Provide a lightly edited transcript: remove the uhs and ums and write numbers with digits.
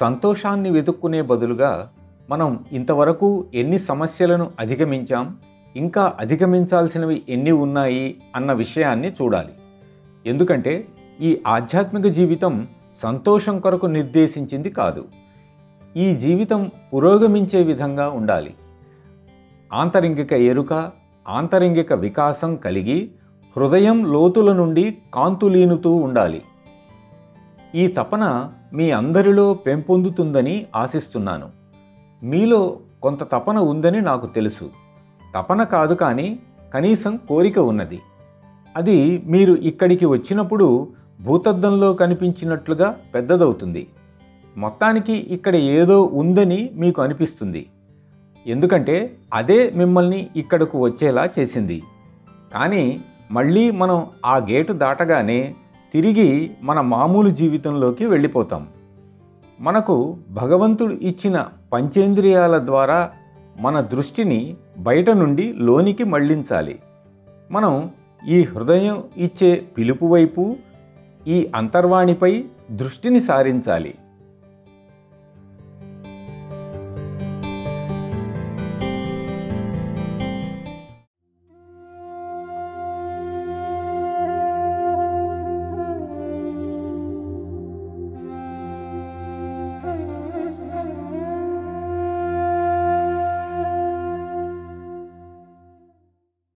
సంతోషాన్ని వెతుక్కునే బదులుగా మనం ఇంతవరకు ఎన్ని సమస్యలను అధిగమించాం, ఇంకా అధిగమించాల్సినవి ఎన్ని ఉన్నాయి అన్న విషయాన్ని చూడాలి. ఎందుకంటే ఈ ఆధ్యాత్మిక జీవితం సంతోషం కొరకు నిర్దేశించింది కాదు. ఈ జీవితం పురోగమించే విధంగా ఉండాలి. ఆంతరింగిక ఎరుక, ఆంతరింగిక వికాసం కలిగి హృదయం లోతుల నుండి కాంతులీనుతూ ఉండాలి. ఈ తపన మీ అందరిలో పెంపొందుతుందని ఆశిస్తున్నాను. మీలో కొంత తపన ఉందని నాకు తెలుసు. తపన కాదు కానీ కనీసం కోరిక ఉన్నది. అది మీరు ఇక్కడికి వచ్చినప్పుడు భూతద్దంలో కనిపించినట్లుగా పెద్దదవుతుంది. మొత్తానికి ఇక్కడ ఏదో ఉందని మీకు అనిపిస్తుంది. ఎందుకంటే అదే మిమ్మల్ని ఇక్కడకు వచ్చేలా చేసింది. కానీ మళ్ళీ మనం ఆ గేటు దాటగానే తిరిగి మన మామూలు జీవితంలోకి వెళ్ళిపోతాం. మనకు భగవంతుడు ఇచ్చిన పంచేంద్రియాల ద్వారా మన దృష్టిని బయట నుండి లోనికి మళ్లించాలి. మనం ఈ హృదయం ఇచ్చే పిలుపు వైపు, ఈ అంతర్వాణిపై దృష్టిని సారించాలి.